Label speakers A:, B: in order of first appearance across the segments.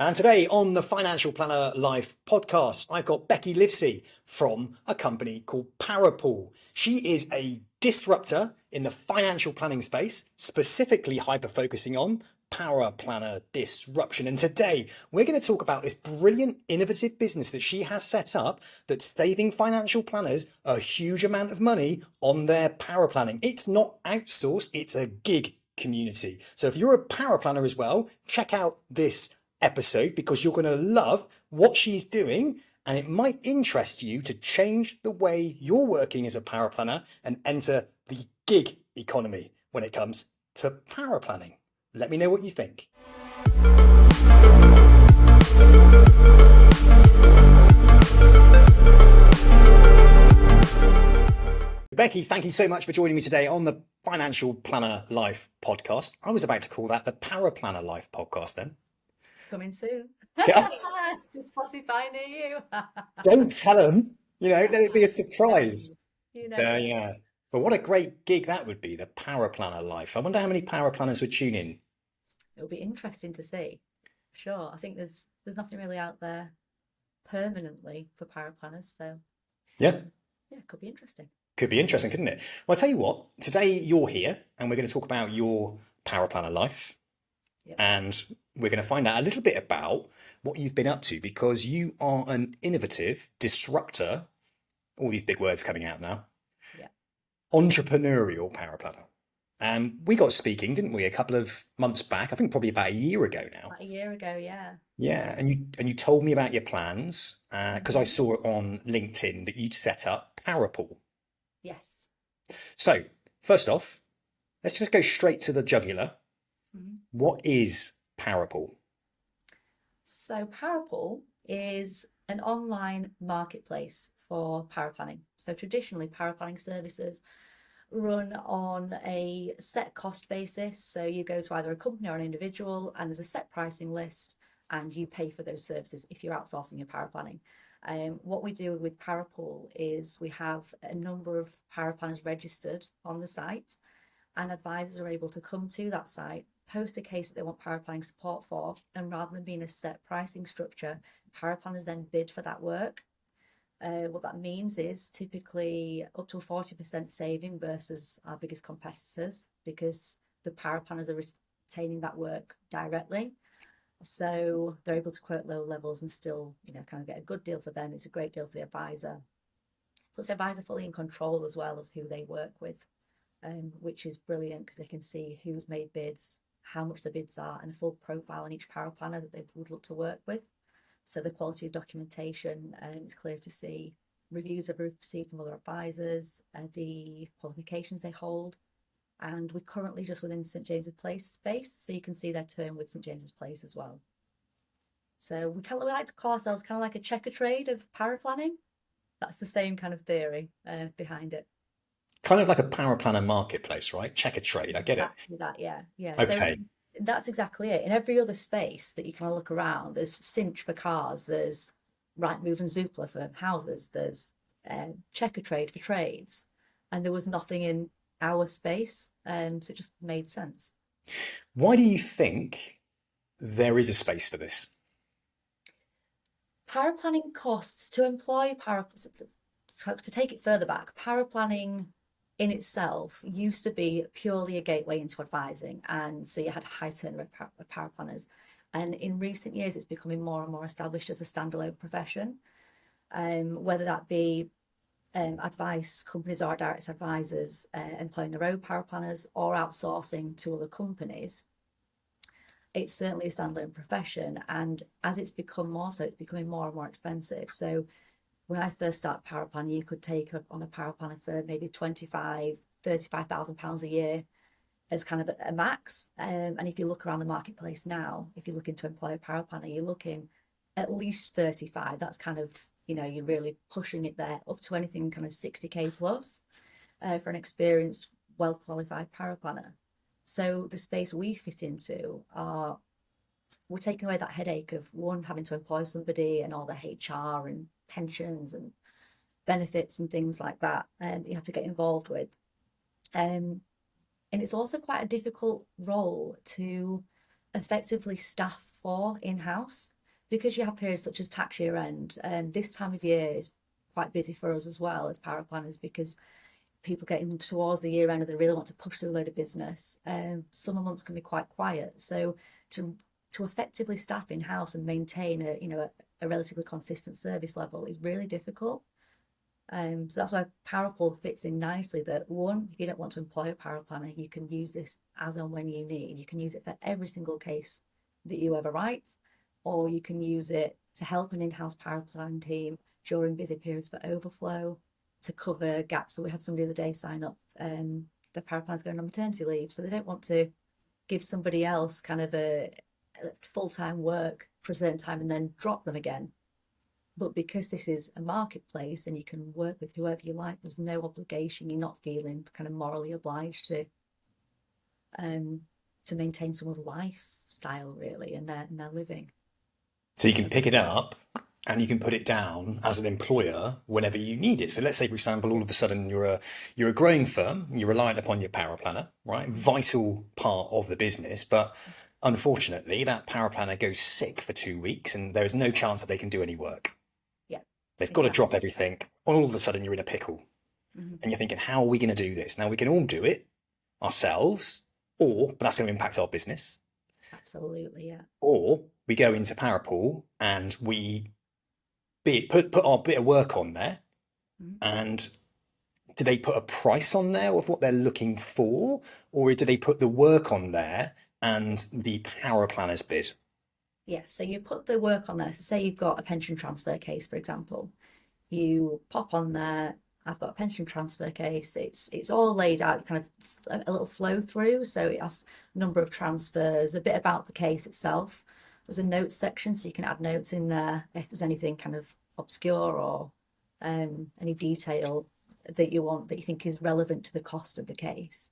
A: And today on the Financial Planner Life podcast, I've got Becky Livesey from a company called Parapool. She is a disruptor in the financial planning space, specifically hyper-focusing on Paraplanner disruption. And today we're going to talk about this brilliant, innovative business that she has set up that's saving financial planners a huge amount of money on their paraplanning. It's not outsourced, it's a gig community. So if you're a paraplanner as well, check out this episode because you're going to love what she's doing, and it might interest you to change the way you're working as a paraplanner and enter the gig economy when it comes to paraplanning. Let me know what you think. Becky, thank you so much for joining me today on the Financial Planner Life podcast. I was about to call that the Paraplanner Life podcast then.
B: Coming soon to Spotify near you.
A: Don't tell them, let it be a surprise.
B: You never know.
A: Yeah. But what a great gig that would be, the Paraplanner Life. I wonder how many paraplanners would tune in.
B: It'll be interesting to see. Sure. I think there's nothing really out there permanently for paraplanners. So
A: Yeah.
B: it could be interesting.
A: Could be interesting, couldn't it? Well, I'll tell you what, today you're here and we're going to talk about your Paraplanner life.
B: Yep.
A: And we're going to find out a little bit about what you've been up to, because you are an innovative disruptor, all these big words coming out now, entrepreneurial paraplanner. And we got speaking, didn't we, a couple of months back? I think probably about a year ago now.
B: About a year ago, yeah.
A: Yeah, and you told me about your plans because I saw it on LinkedIn that you'd set up Parapool.
B: Yes.
A: So first off, let's just go straight to the jugular. What is Parapool?
B: So Parapool is an online marketplace for paraplanning. So traditionally, paraplanning services run on a set cost basis. So you go to either a company or an individual, and there's a set pricing list, and you pay for those services if you're outsourcing your paraplanning. What we do with Parapool is we have a number of paraplanners registered on the site, and advisors are able to come to that site, post a case that they want paraplanning support for, and rather than being a set pricing structure, paraplanners then bid for that work. What that means is typically up to a 40% saving versus our biggest competitors, because the paraplanners are retaining that work directly. So they're able to quote low levels and still, kind of get a good deal for them. It's a great deal for the advisor. Plus the advisor fully in control as well of who they work with, which is brilliant because they can see who's made bids, how much the bids are, and a full profile on each paraplanner that they would look to work with. So the quality of documentation is clear to see. Reviews have received from other advisors, the qualifications they hold, and we're currently just within St James's Place space, so you can see their term with St James's Place as well. So we like to call ourselves kind of like a checker trade of paraplanning. That's the same kind of theory behind it.
A: Kind of like a paraplanner marketplace, right? Checker trade, I get
B: exactly that, yeah.
A: Okay.
B: So that's exactly it. In every other space that you kind of look around, there's Cinch for cars, there's Rightmove and Zoopla for houses, there's Checker Trade for trades, and there was nothing in our space, so it just made sense.
A: Why do you think there is a space for this?
B: Paraplanning costs to employ to take it further back, paraplanning in itself used to be purely a gateway into advising, and so you had a high turnover of paraplanners. And in recent years, it's becoming more and more established as a standalone profession, whether that be advice companies or direct advisors employing their own paraplanners or outsourcing to other companies. It's certainly a standalone profession, and as it's become more so, it's becoming more and more expensive. So when I first started paraplanning, you could take on a paraplanner for maybe £35,000 a year as kind of a max. And if you look around the marketplace now, if you're looking to employ a paraplanner, you're looking at least 35. That's kind of, you're really pushing it there up to anything kind of 60k plus for an experienced, well-qualified paraplanner. So the space we fit into we're taking away that headache of one, having to employ somebody and all the HR and pensions and benefits and things like that you have to get involved with. And it's also quite a difficult role to effectively staff for in-house, because you have periods such as tax year end, and this time of year is quite busy for us as well as paraplanners, because people getting towards the year end and they really want to push through a load of business. Summer months can be quite quiet, so to effectively staff in-house and maintain a relatively consistent service level is really difficult. So that's why Parapool fits in nicely, that one, if you don't want to employ a paraplanner, you can use this as and when you need. You can use it for every single case that you ever write, or you can use it to help an in-house paraplanning team during busy periods for overflow, to cover gaps. So we had somebody the other day sign up, the paraplanner's going on maternity leave, so they don't want to give somebody else kind of a full-time work for a certain time and then drop them again. But because this is a marketplace and you can work with whoever you like, there's no obligation. You're not feeling kind of morally obliged to maintain someone's lifestyle really and their living.
A: So you can pick it up and you can put it down as an employer whenever you need it. So let's say, for example, all of a sudden you're a growing firm, you're reliant upon your paraplanner, right? Vital part of the business, but unfortunately that paraplanner goes sick for 2 weeks and there is no chance that they can do any work.
B: Yeah,
A: They've got to drop everything. All of a sudden you're in a pickle. And you're thinking, how are we going to do this? Now we can all do it ourselves, but that's going to impact our business.
B: Absolutely, yeah.
A: Or we go into Parapool and we put our bit of work on there. And do they put a price on there of what they're looking for? Or do they put the work on there and the paraplanner's bid?
B: Yeah, so you put the work on there. So say you've got a pension transfer case, for example. You pop on there, I've got a pension transfer case. It's all laid out, kind of a little flow through. So it has a number of transfers, a bit about the case itself. There's a notes section, so you can add notes in there if there's anything kind of obscure or any detail that you think is relevant to the cost of the case.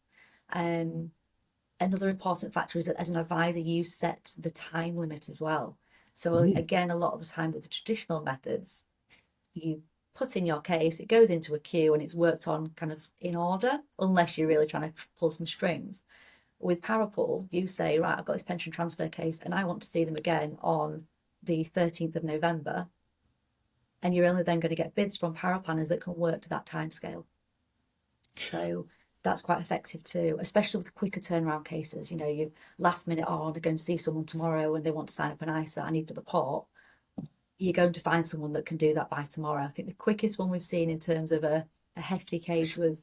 B: Another important factor is that as an advisor, you set the time limit as well. So again, a lot of the time with the traditional methods, you put in your case, it goes into a queue and it's worked on kind of in order, unless you're really trying to pull some strings. With Parapool, you say, right, I've got this pension transfer case and I want to see them again on the 13th of November. And you're only then going to get bids from paraplanners that can work to that timescale. So that's quite effective too, especially with quicker turnaround cases. You last minute, I want to go and see someone tomorrow and they want to sign up an ISA, I need the report. You're going to find someone that can do that by tomorrow. I think the quickest one we've seen in terms of a hefty case was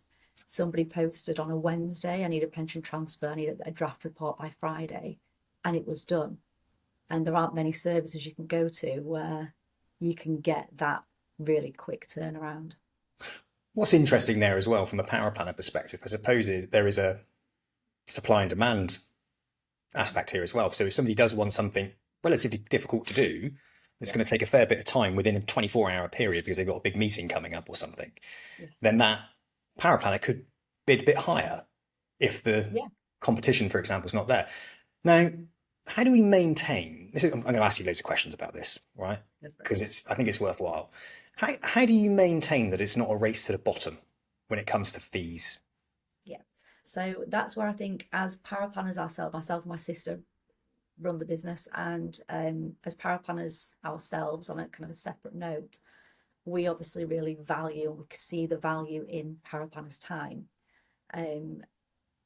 B: somebody posted on a Wednesday, I need a pension transfer, I need a draft report by Friday, and it was done. And there aren't many services you can go to where you can get that really quick turnaround.
A: What's interesting there as well from a paraplanner perspective, I suppose, is there is a supply and demand aspect here as well. So if somebody does want something relatively difficult to do, it's going to take a fair bit of time within a 24-hour period because they've got a big meeting coming up or something, then that paraplanner could bid a bit higher if the competition, for example, is not there. Now, how do we maintain this? I'm going to ask you loads of questions about this, right? Because I think it's worthwhile. How do you maintain that it's not a race to the bottom when it comes to fees?
B: Yeah, so that's where I think as paraplanners ourselves, myself and my sister run the business, and as paraplanners ourselves on a kind of a separate note, we obviously really value and we see the value in paraplanners' time.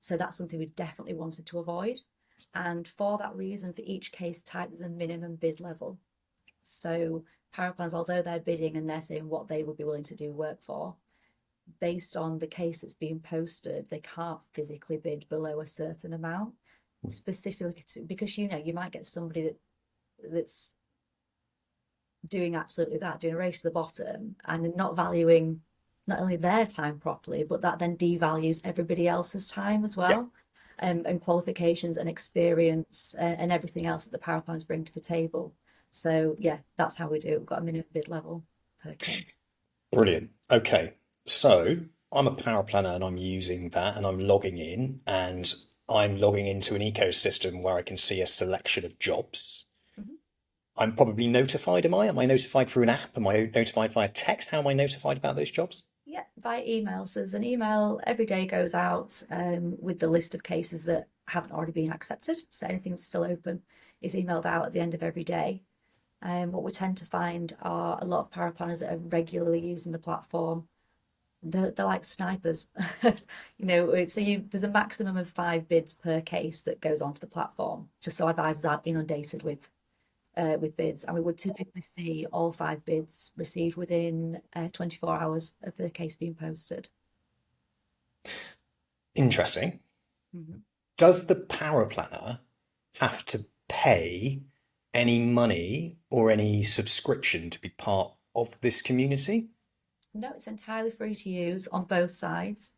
B: So that's something we definitely wanted to avoid. And for that reason, for each case type, there's a minimum bid level. So paraplanners, although they're bidding and they're saying what they would be willing to do work for, based on the case that's being posted, they can't physically bid below a certain amount, specifically because you might get somebody that's doing absolutely that, doing a race to the bottom and not valuing not only their time properly, but that then devalues everybody else's time as well. And qualifications and experience and everything else that the paraplanners bring to the table. So yeah, that's how we do it. We've got a minimum bid level per case.
A: Brilliant. Okay, so I'm a paraplanner and I'm using that and I'm logging in and I'm logging into an ecosystem where I can see a selection of jobs. I'm probably notified, am I? Am I notified through an app? Am I notified via text? How am I notified about those jobs?
B: Yeah, by email. So there's an email every day goes out with the list of cases that haven't already been accepted. So anything that's still open, is emailed out at the end of every day. What we tend to find are a lot of paraplanners that are regularly using the platform. They're like snipers, So there's a maximum of 5 bids per case that goes onto the platform, just so advisors aren't inundated with bids, and we would typically see all 5 bids received within 24 hours of the case being posted.
A: Interesting.
B: Mhm.
A: Does the paraplanner have to pay any money or any subscription to be part of this community?
B: No, it's entirely free to use on both sides.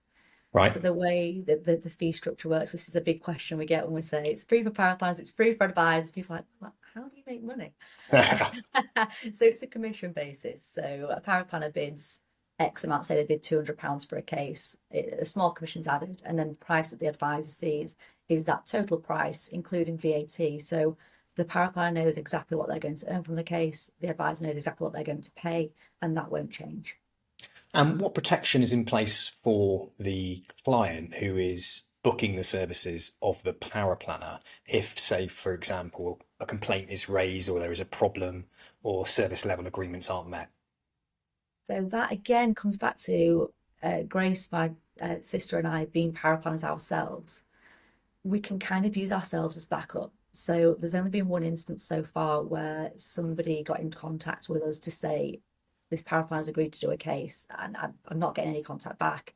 A: Right.
B: So the way that the fee structure works, this is a big question we get when we say it's free for paraplanners, it's free for advisors. People are like, well, how do you make money? So it's a commission basis. So a paraplanner bids X amount, say they bid £200 for a case, a small commission's added, and then the price that the advisor sees is that total price, including VAT. So the paraplanner knows exactly what they're going to earn from the case, the advisor knows exactly what they're going to pay, and that won't change.
A: And what protection is in place for the client who is booking the services of the paraplanner if, say, for example, a complaint is raised or there is a problem or service level agreements aren't met?
B: So that again comes back to Grace, my sister, and I being paraplanners ourselves. We can kind of use ourselves as backup. So there's only been one instance so far where somebody got in contact with us to say this paraplanner's agreed to do a case, and I'm not getting any contact back.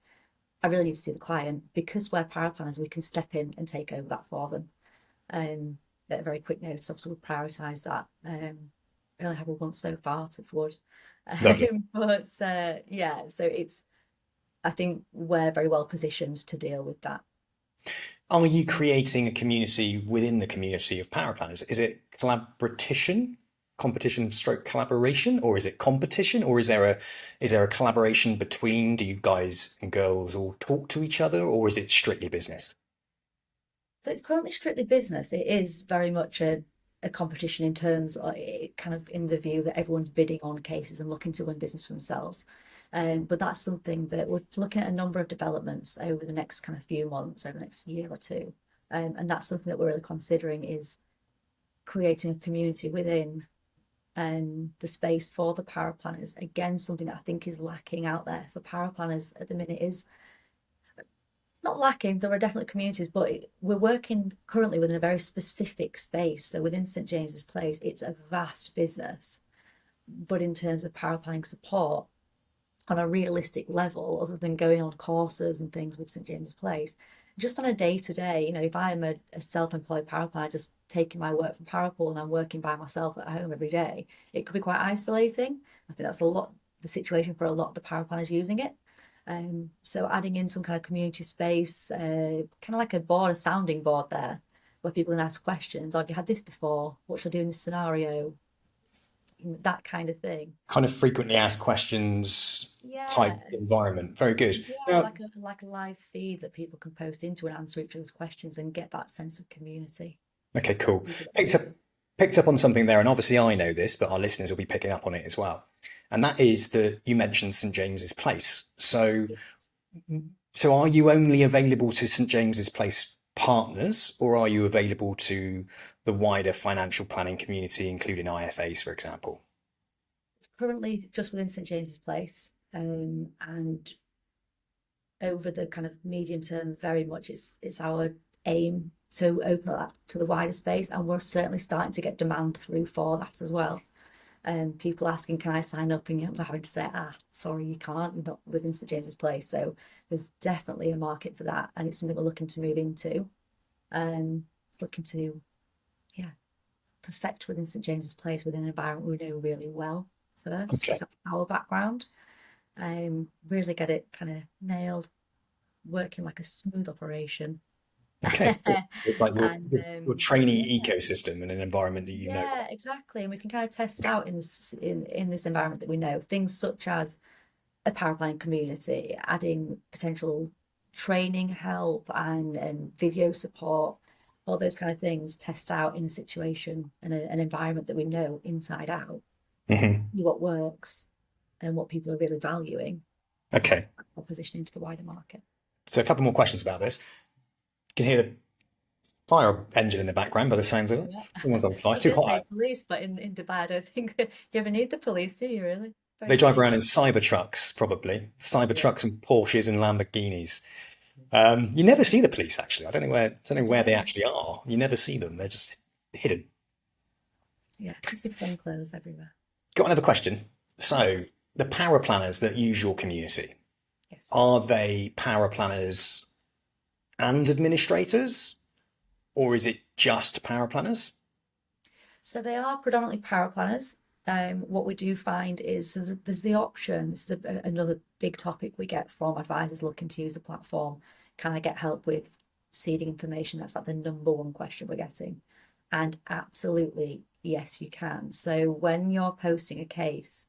B: I really need to see the client. Because we're paraplanners, we can step in and take over that for them. At a very quick notice, obviously we'll prioritise that. We only have one so far, touch wood.
A: Lovely.
B: But yeah, so I think we're very well positioned to deal with that.
A: Are you creating a community within the community of paraplanners? Is it collaboration, competition stroke collaboration, or is it competition, or is there a collaboration between? Do you guys and girls all talk to each other, or is it strictly business?
B: So it's currently strictly business. It is very much a competition in terms of it, kind of in the view that everyone's bidding on cases and looking to win business for themselves. But that's something that we're looking at a number of developments over the next kind of few months, over the next year or two. And that's something that we're really considering is creating a community within the space for the paraplanners. Again, something that I think is lacking out there for paraplanners at the minute is not lacking. There are definitely communities, but we're working currently within a very specific space. So within St James's Place, it's a vast business. But in terms of paraplanning support, on a realistic level, other than going on courses and things with St James's Place, just on a day to day, if I'm a self-employed paraplanner, just taking my work from Parapool and I'm working by myself at home every day, it could be quite isolating. I think that's a lot the situation for a lot of the paraplanners using it. So adding in some kind of community space, kind of like a sounding board there, where people can ask questions. Have you had this before? What should I do in this scenario? That kind of thing.
A: Kind of frequently asked questions type
B: Yeah,
A: environment. Very good.
B: yeah,
A: Now,
B: like a live feed that people can post into and answer each other's questions and get that sense of community.
A: okay, cool.
B: People that
A: Picked up
B: want
A: picked up on something there, and obviously I know this, but our listeners will be picking up on it as well. And that is that you mentioned St James's Place. So
B: it.
A: so are you only available to St James's Place partners, or are you available to the wider financial planning community, including IFAs, for example?
B: It's currently just within St James's Place, and over the kind of medium term, very much it's our aim to open up that to the wider space, and we're certainly starting to get demand through for that as well. People asking, can I sign up? And we're having to say, sorry, you can't. You're not within St James's Place. So there's definitely a market for that, and it's something we're looking to move into. It's looking to, yeah, perfect within St James's Place within an environment we know really well first,
A: Okay.
B: because that's our background. Really get it kind of nailed, working like a smooth operation.
A: Okay. Cool. It's like your
B: And
A: your
B: yeah,
A: trainee ecosystem in an environment that you know
B: yeah,
A: well.
B: exactly. And we can kind of test out in this environment that we know things such as a paraplanning community, adding potential training help and video support, all those kind of things, test out in a situation and an environment that we know inside out,
A: Hmm.
B: see what works and what people are really valuing, and
A: Okay.
B: our positioning to the wider market.
A: So a couple more questions about this. You can hear fire engine in the background by the sounds of it.
B: Yeah.
A: Someone's on
B: I
A: fire.
B: was
A: Too
B: going to
A: hot.
B: say police, but in Dubai, I don't think you ever need the police, do you really?
A: They
B: Very
A: drive
B: safe.
A: around in Cybertrucks, probably.
B: Yeah.
A: Cybertrucks and Porsches and Lamborghinis. You never see the police actually. I don't know where they
B: No.
A: actually are. You never see them. They're just hidden.
B: Yeah, just be plain clothes everywhere.
A: Got another question.
B: Mhm.
A: So, the power planners that use your community,
B: Yes.
A: are they power planners and administrators, or is it just power planners?
B: So they are predominantly paraplanners. What we do find is so there's the option. This is another big topic we get from advisors looking to use the platform. Can I get help with seeding information? That's like the number one question we're getting. And absolutely, yes, you can. So when you're posting a case,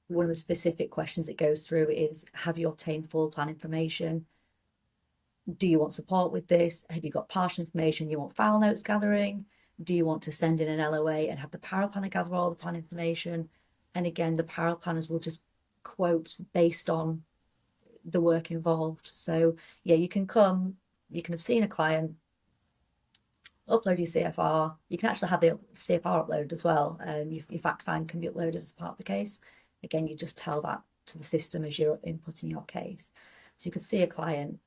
B: one of the specific questions it goes through is, have you obtained full plan information? Do you want support with this? Have you got partial information? You want file notes gathering? Do you want to send in an LOA and have the paraplanner gather all the plan information? And again, the paraplanners will just quote based on the work involved. So yeah, you can have seen a client, upload your CFR. You can actually have the CFR uploaded as well. Your fact find can be uploaded as part of the case. Again, you just tell that to the system as you're inputting your case. So you could see a client,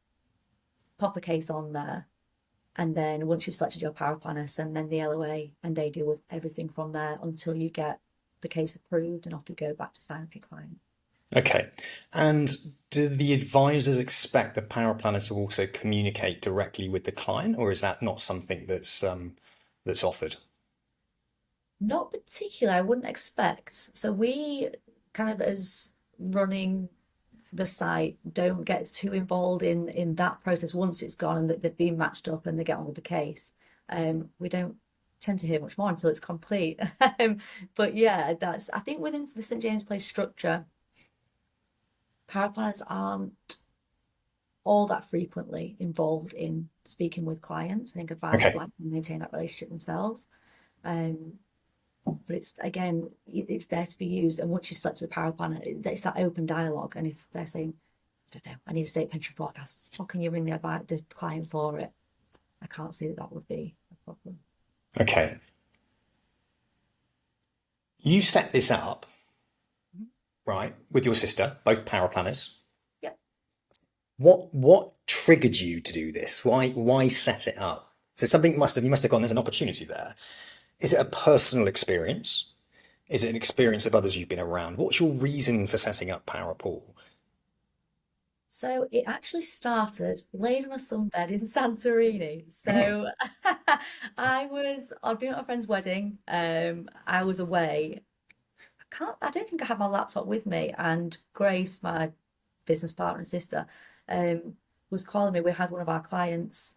B: pop a case on there, and then once you've selected your power planner, send them the LOA and they deal with everything from there until you get the case approved and off you go back to sign up your client.
A: Okay. And do the advisors expect the power planner to also communicate directly with the client, or is that not something that's offered?
B: Not particular, I wouldn't expect. So we kind of as running the site don't get too involved in that process once it's gone and that they've been matched up and they get on with the case. We don't tend to hear much more until it's complete. But yeah, that's I think within the St James Place structure, paraplanners aren't all that frequently involved in speaking with clients. I think advisors
A: Okay.
B: like to maintain that relationship themselves. Um, but it's again, it's there to be used. And once you've selected a power planner, it's that open dialogue. And if they're saying, I don't know, I need a state pension forecast, what can you ring the client for it? I can't see that that would be a problem.
A: Okay. You set this up,
B: Mhm.
A: right, with your sister, both power planners.
B: Yep.
A: What triggered you to do this? Why set it up? So something you must have gone, there's an opportunity there. Is it a personal experience? Is it an experience of others you've been around? What's your reason for setting up Parapool?
B: So it actually started laid on a sunbed in Santorini.
A: Oh,
B: So I'd been at a friend's wedding. I was away. I don't think I had my laptop with me. And Grace, my business partner and sister, was calling me. We had one of our clients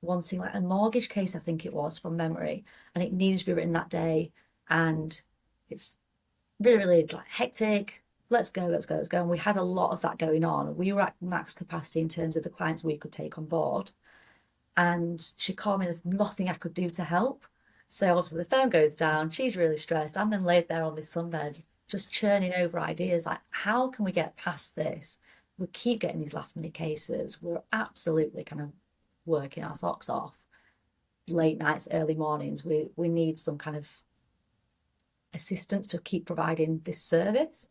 B: wanting like a mortgage case, I think it was from memory, and it needed to be written that day. And it's really, really like hectic. Let's go, let's go, let's go. And we had a lot of that going on. We were at max capacity in terms of the clients we could take on board. And she called me, there's nothing I could do to help. So obviously the phone goes down, she's really stressed. I'm then laid there on this sunbed, just churning over ideas like, how can we get past this? We keep getting these last minute cases. We're absolutely kind of working our socks off. Late nights, early mornings. We need some kind of assistance to keep providing this service.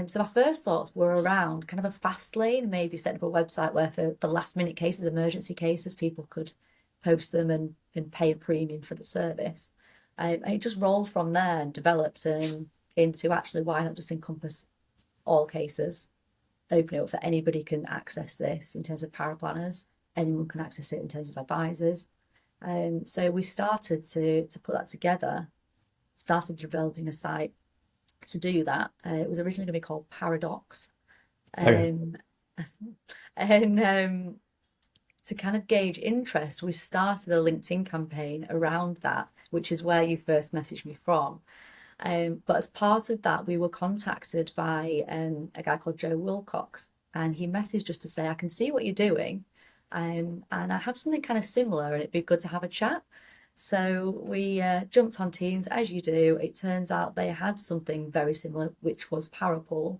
B: So my first thoughts were around kind of a fast lane, maybe set up a website where for last minute cases, emergency cases, people could post them and pay a premium for the service. And it just rolled from there and developed into actually why not just encompass all cases, open it up for anybody can access this in terms of paraplanners, anyone can access it in terms of advisors. So we started to put that together, started developing a site to do that. It was originally going to be called Paradox.
A: okay.
B: Um, and to kind of gauge interest, we started a LinkedIn campaign around that, which is where you first messaged me from. But as part of that, we were contacted by a guy called Joe Wilcox, and he messaged just to say, I can see what you're doing, and I have something kind of similar, and it'd be good to have a chat. So we jumped on Teams, as you do. It turns out they had something very similar, which was Parapool,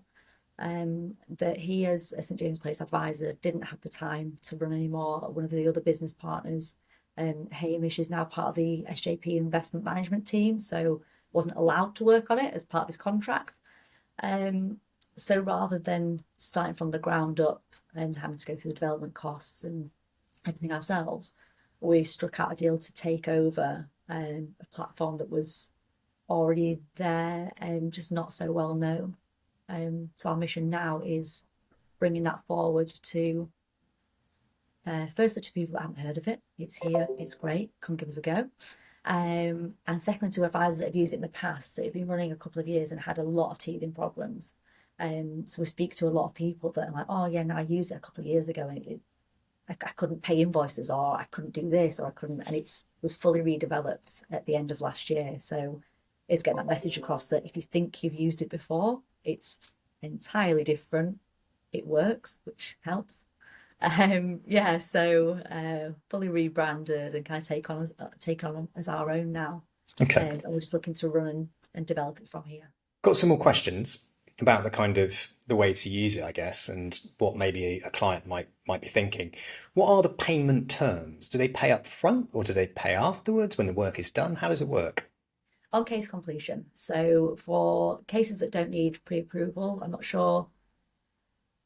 B: that he, as a St James Place advisor, didn't have the time to run anymore. One of the other business partners Hamish is now part of the SJP investment management team, so wasn't allowed to work on it as part of his contract. So rather than starting from the ground up and having to go through the development costs and everything ourselves, we struck out a deal to take over a platform that was already there and just not so well known. So our mission now is bringing that forward to firstly to people that haven't heard of it. It's here, it's great, come give us a go. And secondly to advisors that have used it in the past. So it's been running a couple of years and had a lot of teething problems. So we speak to a lot of people that are like, oh yeah, no, I used it a couple of years ago and I couldn't pay invoices, or I couldn't do this, or I couldn't, and was fully redeveloped at the end of last year. So it's getting that message across that if you think you've used it before, it's entirely different. It works, which helps. Yeah, so fully rebranded and kind of take on as our own now.
A: Okay.
B: And we're just looking to run and develop it from here.
A: Got some more questions about the kind of the way to use it, I guess, and what maybe a client might be thinking. What are the payment terms? Do they pay up front or do they pay afterwards when the work is done? How does it work?
B: On case completion. So for cases that don't need pre-approval, I'm not sure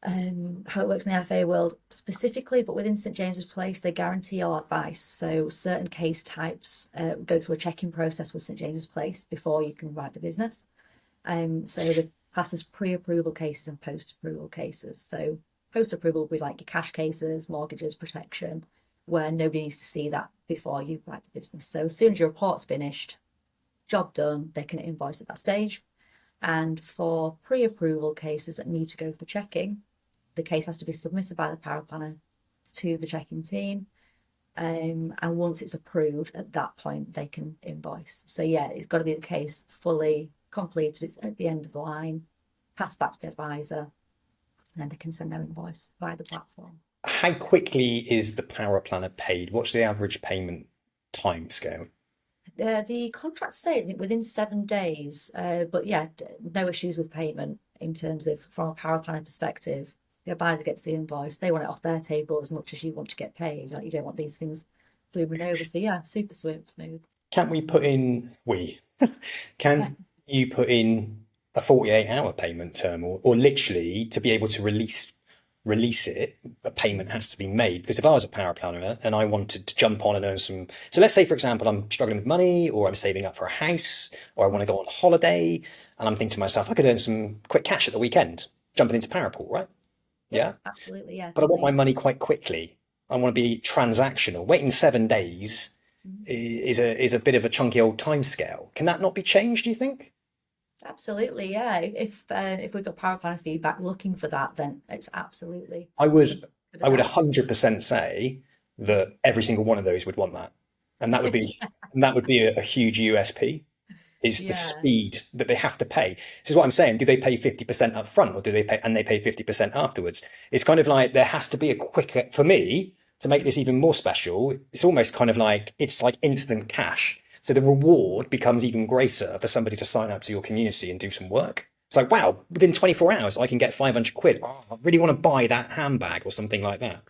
B: how it works in the FA world specifically, but within St James's Place, they guarantee all advice. So certain case types go through a check-in process with St James's Place before you can write the business. So the class is pre-approval cases and post-approval cases. So post-approval would be like your cash cases, mortgages, protection, where nobody needs to see that before you write the business. So as soon as your report's finished, job done, they can invoice at that stage. And for pre-approval cases that need to go for checking, the case has to be submitted by the paraplanner to the checking team. And once it's approved, at that point, they can invoice. So yeah, it's got to be the case fully completed. It's at the end of the line, passed back to the advisor, and then they can send their invoice via the platform.
A: How quickly is the paraplanner paid? What's the average payment timescale?
B: The contracts say I think within 7 days, but yeah, no issues with payment in terms of from a paraplanner perspective. The advisor gets the invoice, they want it off their table as much as you want to get paid. Like you don't want these things looming over. So yeah, super smooth.
A: Can we put in, can you put in a 48-hour payment term or literally to be able to release it, a payment has to be made? Because if I was a paraplanner and I wanted to jump on and earn some, so let's say for example I'm struggling with money or I'm saving up for a house or I want to go on holiday and I'm thinking to myself I could earn some quick cash at the weekend jumping into Parapool, right? Yeah,
B: Absolutely, yeah.
A: but I want my money quite quickly. I want to be transactional. Waiting 7 days is a bit of a chunky old time scale. Can that not be changed, do you think?
B: Absolutely, yeah. If we've got paraplanner feedback looking for that, then it's absolutely
A: I would
B: good
A: I would
B: adapt.
A: 100% say that every single one of those would want that. And that would be a huge USP is the
B: Yeah.
A: speed that they have to pay. This is what I'm saying. Do they pay 50% up front or do they pay 50% afterwards? It's kind of like there has to be a quicker, for me, to make this even more special, it's almost kind of like it's like instant cash. So the reward becomes even greater for somebody to sign up to your community and do some work. It's like, wow, within 24 hours, I can get 500 quid. Oh, I really want to buy that handbag or something like that.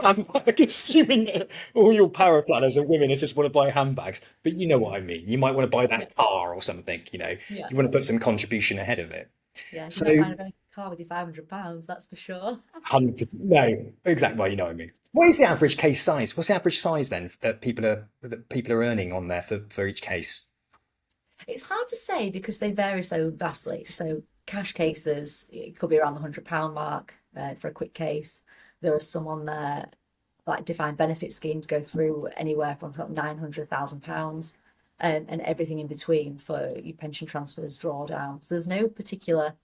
A: I'm like assuming that all your paraplanners are women who just want to buy handbags, but you know what I mean. You might want to buy
B: Yeah.
A: that car or something,
B: Yeah.
A: you want to put some contribution ahead of it.
B: Yeah. You're not
A: So,
B: buying a very car with your £500, that's for sure.
A: 100%, no, exactly, well, you know what I mean. What is the average case size? What's the average size then that people are earning on there for each case?
B: It's hard to say because they vary so vastly. So cash cases, it could be around the £100 mark for a quick case. There are some on there, like defined benefit schemes go through anywhere from sort of £900,000 and everything in between for your pension transfers, drawdown. So there's no particular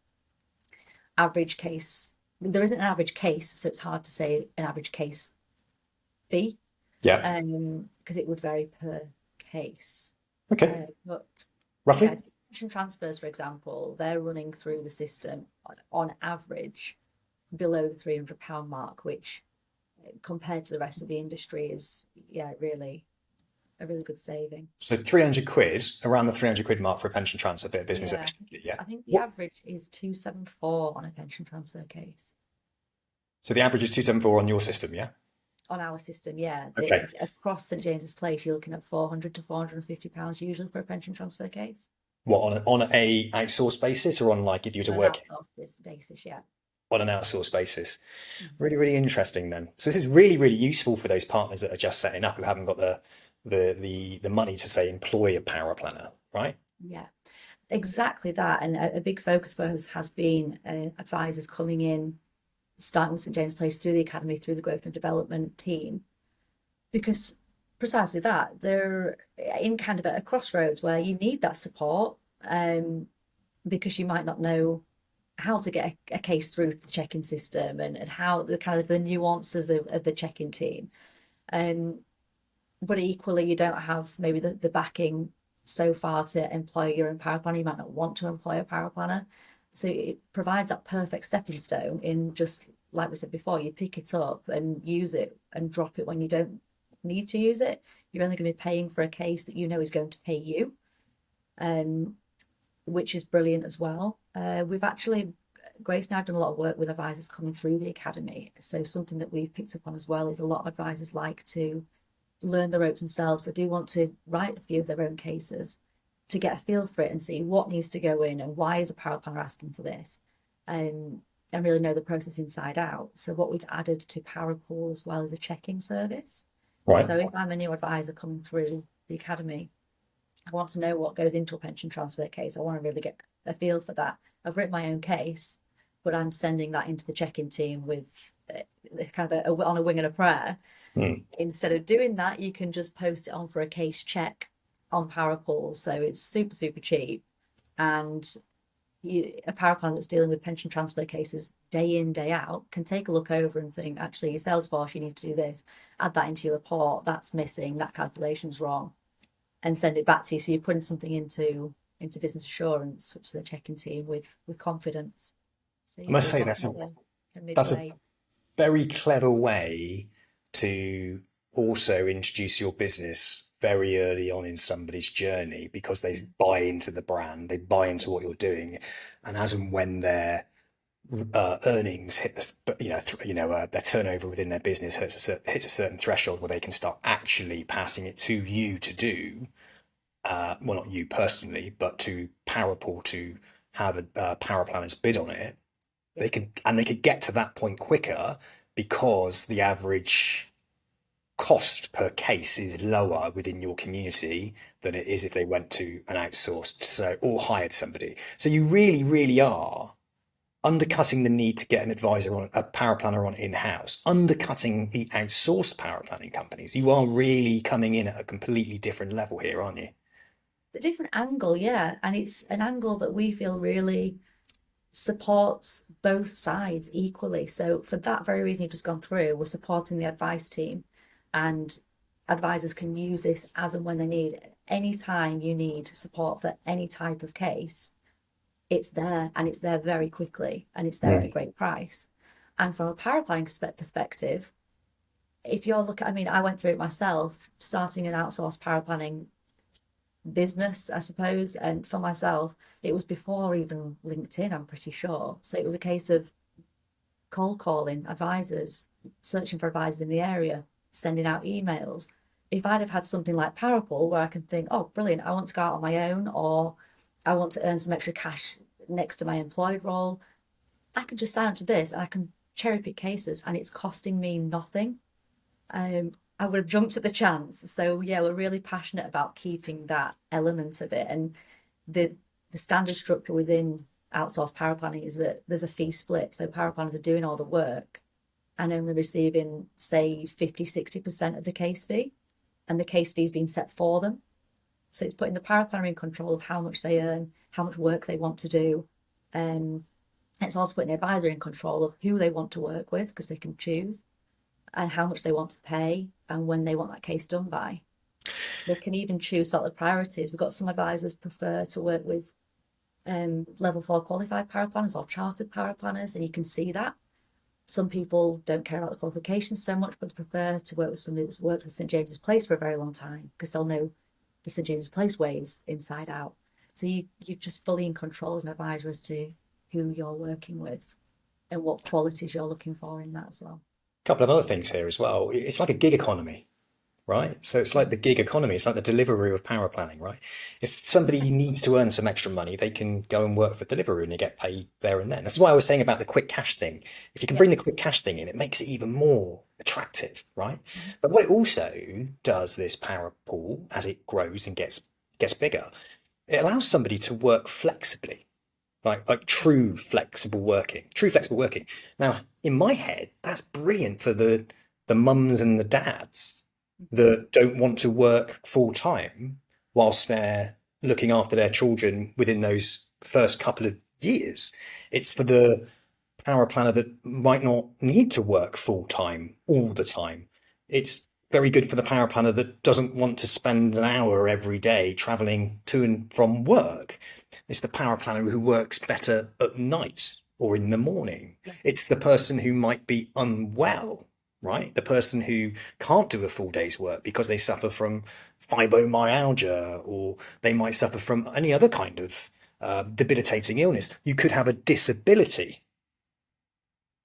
B: average case. There isn't an average case, so it's hard to say an average case fee
A: Yeah.
B: because it would vary per case.
A: Okay.
B: But
A: Roughly?
B: pension transfers, for example, they're running through the system on average below the £300 mark, which compared to the rest of the industry is, yeah, really a really good saving.
A: So 300 quid, around the 300 quid mark for a pension transfer, bit of business
B: Yeah,
A: extra. Yeah.
B: I think the
A: What?
B: average is 274 on a pension transfer case.
A: So the average is 274 on your system, yeah?
B: On our system, yeah.
A: Okay.
B: Across St James's Place, you're looking at £400 to £450 usually for a pension transfer case.
A: What, on a outsourced basis, or on, like, if you were to
B: On an
A: work
B: outsourced basis, yeah.
A: on an outsourced basis?
B: Mhm.
A: Really, really interesting then. So this is really, really useful for those partners that are just setting up, who haven't got the money to, say, employ a power planner, right?
B: Yeah, exactly that. And a big focus for us has been advisors coming in, starting with St James's Place through the academy, through the growth and development team, because precisely that, they're in kind of at a crossroads where you need that support, because you might not know how to get a case through the check-in system, and how the kind of the nuances of the check-in team. But equally, you don't have maybe the backing so far to employ your own power planner. You might not want to employ a power planner. So it provides that perfect stepping stone in, just like we said before, you pick it up and use it and drop it when you don't need to use it. You're only going to be paying for a case that you know is going to pay you, which is brilliant as well. We've actually, Grace and I have done a lot of work with advisors coming through the academy. So something that we've picked up on as well is a lot of advisors like to learn the ropes themselves. They do want to write a few of their own cases to get a feel for it and see what needs to go in and why is a power planner asking for this, and really know the process inside out. So what we've added to Parapool as well is a check-in service.
A: Right.
B: So if I'm a new advisor coming through the academy, I want to know what goes into a pension transfer case. I want to really get a feel for that. I've written my own case, but I'm sending that into the check-in team with kind of on a wing and a prayer. Instead of doing that, you can just post it on for a case check on Parapool. So it's super, super cheap. And a power planner that's dealing with pension transfer cases day in, day out can take a look over and think, actually, your Salesforce, you need to do this, add that into your report, that's missing, that calculation's wrong, and send it back to you. So you're putting something into business assurance, which is the checking team with confidence. So
A: I
B: yeah,
A: must
B: we've
A: say
B: got
A: that's
B: kind of a
A: that's a
B: midway.
A: very clever way to also introduce your business very early on in somebody's journey, because they buy into the brand, they buy into what you're doing, and as and when their earnings hit this, but their turnover within their business hits a certain threshold where they can start actually passing it to you to do. Well, not you personally, but to Parapool to have a power planners bid on it.
B: Yeah.
A: They could get to that point quicker, because the average cost per case is lower within your community than it is if they went to an outsourced, so, or hired somebody. So you really, really are undercutting the need to get an advisor on, a power planner on in-house, undercutting the outsourced power planning companies. You are really coming in at a completely different level here, aren't you?
B: A different angle, yeah. And it's an angle that we feel really supports both sides equally. So for that very reason you've just gone through, we're supporting the advice team, and advisors can use this as and when they need. Anytime you need support for any type of case, it's there, and it's there very quickly, and it's there at a great price. And from a paraplanning perspective, if you're looking, I mean, I went through it myself, starting an outsourced paraplanning business, I suppose. And for myself, it was before even LinkedIn, I'm pretty sure. So it was a case of cold calling advisors, searching for advisors in the area, sending out emails. If I'd have had something like Parapool where I can think, oh, brilliant, I want to go out on my own, or I want to earn some extra cash next to my employed role, I can just sign up to this and I can cherry pick cases, and it's costing me nothing. I would have jumped at the chance. So yeah, we're really passionate about keeping that element of it. And the standard structure within outsourced paraplanning is that there's a fee split. So paraplanners are doing all the work and only receiving, say, 50-60% of the case fee, and the case fee is being set for them. So it's putting the paraplanner in control of how much they earn, how much work they want to do. It's also putting the advisor in control of who they want to work with, because they can choose, and how much they want to pay, and when they want that case done by. They can even choose sort of priorities. We've got some advisors prefer to work with level 4 qualified paraplanners or chartered paraplanners, and you can see that. Some people don't care about the qualifications so much, but prefer to work with somebody that's worked with St James's Place for a very long time, because they'll know the St James's Place ways inside out. So you're just fully in control as an advisor as to who you're working with and what qualities you're looking for in that as well.
A: couple of other things here as well. It's like a gig economy, right? So it's like the gig economy. It's like the Deliveroo of power planning, right? If somebody needs to earn some extra money, they can go and work for Deliveroo and they get paid there and then. That's why I was saying about the quick cash thing. If you can
B: Yeah.
A: bring the quick cash thing in, it makes it even more attractive, right?
B: Mhm.
A: But what it also does, this power pool, as it grows and gets bigger, it allows somebody to work flexibly, like true flexible working. Now, in my head, that's brilliant for the mums and the dads that don't want to work full time whilst they're looking after their children within those first couple of years. It's for the power planner that might not need to work full time all the time. It's very good for the power planner that doesn't want to spend an hour every day traveling to and from work. It's the power planner who works better at night or in the morning.
B: Yeah.
A: It's the person who might be unwell, right? The person who can't do a full day's work because they suffer from fibromyalgia, or they might suffer from any other kind of debilitating illness. You could have a disability.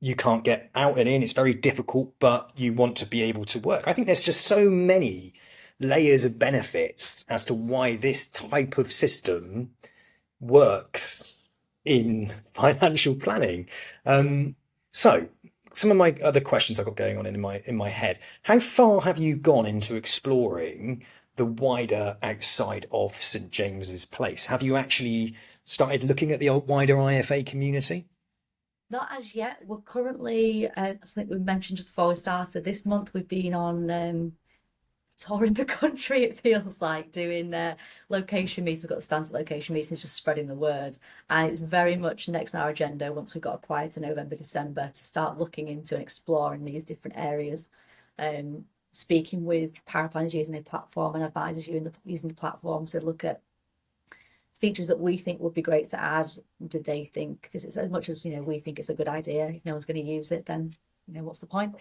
A: You can't get out and in. It's very difficult, but you want to be able to work. I think there's just so many layers of benefits as to why this type of system works in financial planning. So some of my other questions I've got going on in my head. How far have you gone into exploring the wider outside of St James's Place? Have you actually started looking at the wider IFA community?
B: Not as yet. We're currently, I think we mentioned just before we started, this month we've been on touring the country, it feels like, doing location meetings. We've got the standard location meetings, just spreading the word. And it's very much next on our agenda once we've got a quieter November, December to start looking into and exploring these different areas. Speaking with paraplanners using the platform and advisors using the platform to look at features that we think would be great to add. Did they think, because it's as much as, we think it's a good idea, if no one's going to use it, then what's the point?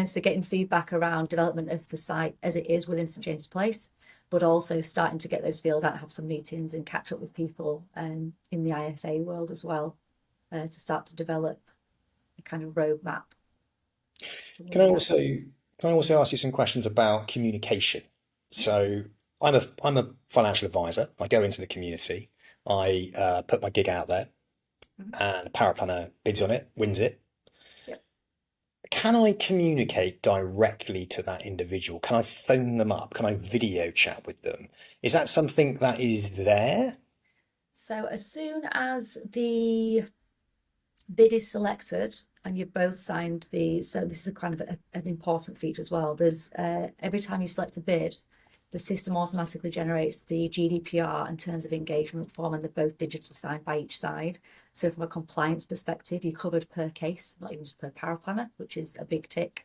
B: So getting feedback around development of the site as it is within St James's Place, but also starting to get those feels out and have some meetings and catch up with people in the IFA world as well, to start to develop a kind of roadmap.
A: Can I also can I also ask you some questions about communication? So I'm a financial advisor. I go into the community. I put my gig out there,
B: Mhm.
A: and a paraplanner bids on it, wins it.
B: Yep.
A: Can I communicate directly to that individual? Can I phone them up? Can I video chat with them? Is that something that is there?
B: So as soon as the bid is selected and you've both signed so this is a kind of an important feature as well. There's every time you select a bid, the system automatically generates the GDPR and terms of engagement form, and they're both digitally signed by each side. So from a compliance perspective, you're covered per case, not even just per paraplanner, which is a big tick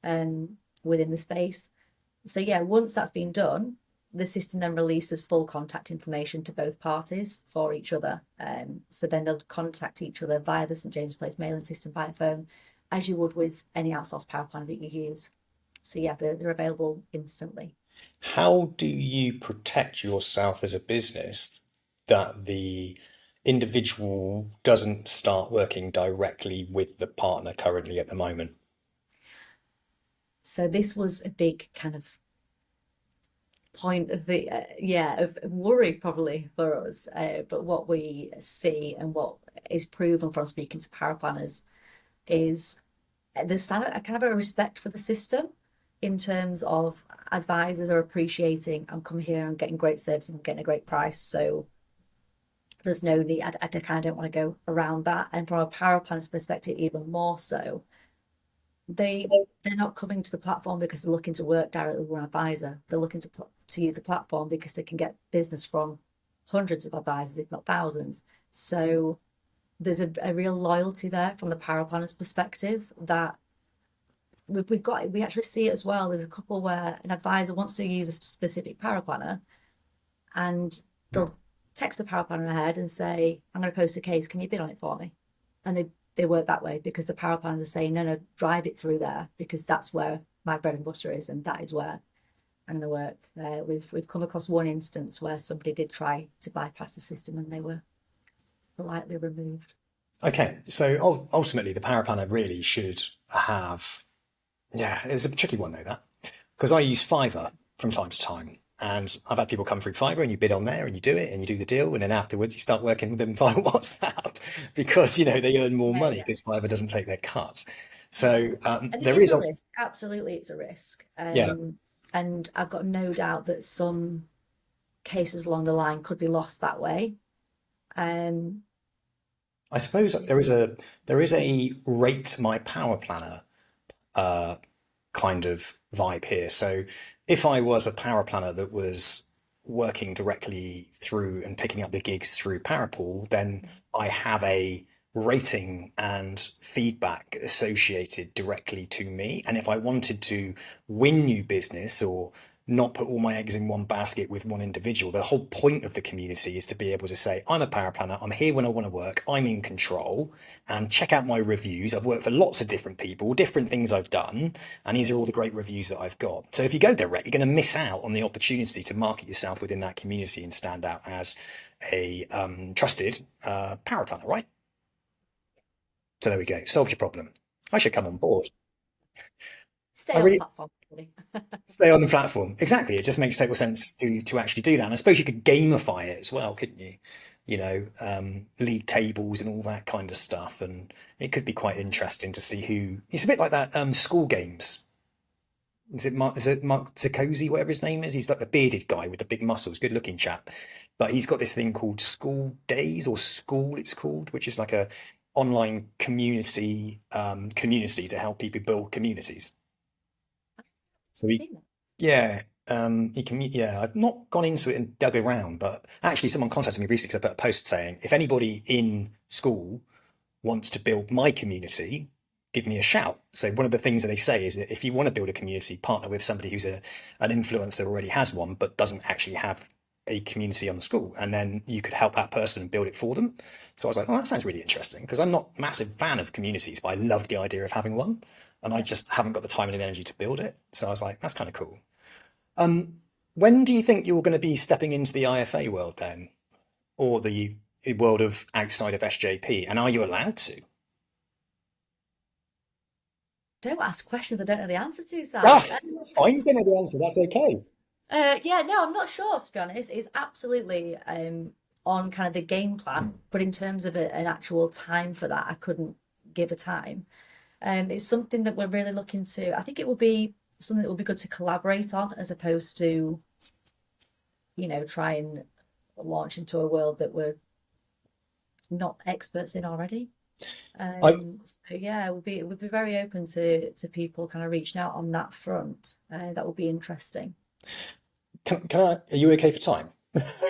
B: within the space. So yeah, once that's been done, the system then releases full contact information to both parties for each other. So then they'll contact each other via the St James's Place mailing system via phone, as you would with any outsourced power planner that you use. So yeah, they're available instantly.
A: How do you protect yourself as a business that the individual doesn't start working directly with the partner currently at the moment?
B: So this was a big kind of point of the of worry probably for us, but what we see and what is proven from speaking to power planners is there's a kind of a respect for the system in terms of advisors are appreciating I'm coming here and getting great service and getting a great price. So there's no need, I kind of don't want to go around that. And from a power planner's perspective, even more so, they're not coming to the platform because they're looking to work directly with an advisor. They're looking to use the platform because they can get business from hundreds of advisors, if not thousands. So there's a real loyalty there from the power planner's perspective that we actually see it as well. There's a couple where an advisor wants to use a specific power planner and they'll text the power planner ahead and say, I'm going to post a case, can you bid on it for me? And they work that way because the power planners are saying, no, drive it through there because that's where my bread and butter is, and that is where I'm going to work. We've come across one instance where somebody did try to bypass the system and they were politely removed.
A: Okay, so ultimately, the power planner really should have Yeah, it's a tricky one though, that, because I use Fiverr from time to time. And I've had people come through Fiverr and you bid on there and you do it and you do the deal. And then afterwards you start working with them via WhatsApp because, they earn more
B: Yeah,
A: money
B: yeah,
A: because Fiverr doesn't take their cut.
B: yeah.
A: So
B: And it
A: there
B: is
A: is
B: a
A: a,
B: risk. Absolutely, it's a risk.
A: yeah,
B: And I've got no doubt that some cases along the line could be lost that way. Um,
A: I suppose there is a rate my power planner uh, kind of vibe here. So if I was a power planner that was working directly through and picking up the gigs through Parapool, then I have a rating and feedback associated directly to me. And if I wanted to win new business or not put all my eggs in one basket with one individual, the whole point of the community is to be able to say, I'm a power planner, I'm here when I want to work, I'm in control, and check out my reviews. I've worked for lots of different people, different things I've done, and these are all the great reviews that I've got. So if you go direct, you're going to miss out on the opportunity to market yourself within that community and stand out as a trusted power planner, right? So there we go. Solved your problem. I should come on board. I
B: Stay on
A: really
B: platform, really.
A: stay on the platform. Exactly. It just makes total sense to actually do that. And I suppose you could gamify it as well, couldn't you? League tables and all that kind of stuff. And it could be quite interesting to see who. It's a bit like that school games. Is it Mark Zickozy, whatever his name is? He's like the bearded guy with the big muscles, good looking chap. But he's got this thing called School Days or School, it's called, which is like a online community to help people build communities. So he,
B: Seen that.
A: yeah, yeah, I've not gone into it and dug around, but actually someone contacted me recently because I put a post saying, if anybody in school wants to build my community, give me a shout. So one of the things that they say is that if you want to build a community, partner with somebody who's an influencer, already has one, but doesn't actually have a community on the school, and then you could help that person build it for them. So I was like, oh, that sounds really interesting because I'm not a massive fan of communities, but I love the idea of having one, and I
B: Yeah.
A: just haven't got the time and the energy to build it. So I was like, that's kind of cool. When do you think you're going to be stepping into the IFA world then, or the world of outside of SJP? And are you allowed to?
B: Don't ask questions I don't know the answer to, Sam.
A: Ah, that's fine. You don't know the answer. That's okay.
B: Yeah, no, I'm not sure to be honest. It's absolutely on kind of the game plan, but in terms of an actual time for that, I couldn't give a time. It's something that we're really looking to. I think it will be something that will be good to collaborate on, as opposed to, try and launch into a world that we're not experts in already.
A: I
B: So yeah, it would be very open to people kind of reaching out on that front. That would be interesting.
A: can I, are you okay for time?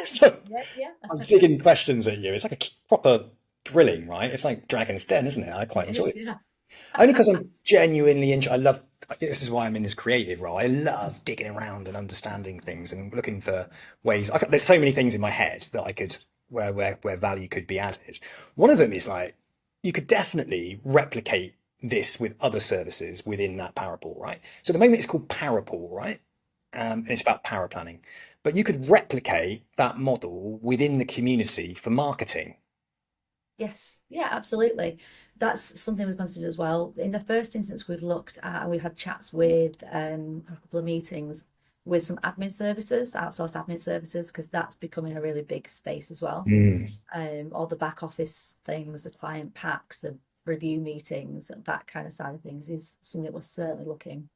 A: So
B: Yeah, yeah.
A: I'm digging questions at you. It's like a proper grilling, right? It's like Dragon's Den, isn't it? I quite
B: It
A: enjoy
B: is,
A: it.
B: yeah.
A: Only because I'm genuinely interested. I love, this is why I'm in this creative role. I love digging around and understanding things and looking for ways. There's so many things in my head that I could, where value could be added. One of them is like, you could definitely replicate this with other services within that Parapool, right? So at the moment it's called Parapool, right? And it's about power planning. But you could replicate that model within the community for marketing.
B: Yes, yeah, absolutely. That's something we've considered as well. In the first instance, we've looked at and we've had chats with a couple of meetings with some admin services, outsourced admin services, because that's becoming a really big space as well.
A: Mm.
B: All the back office things, the client packs, the review meetings, that kind of side of things is something that we're certainly looking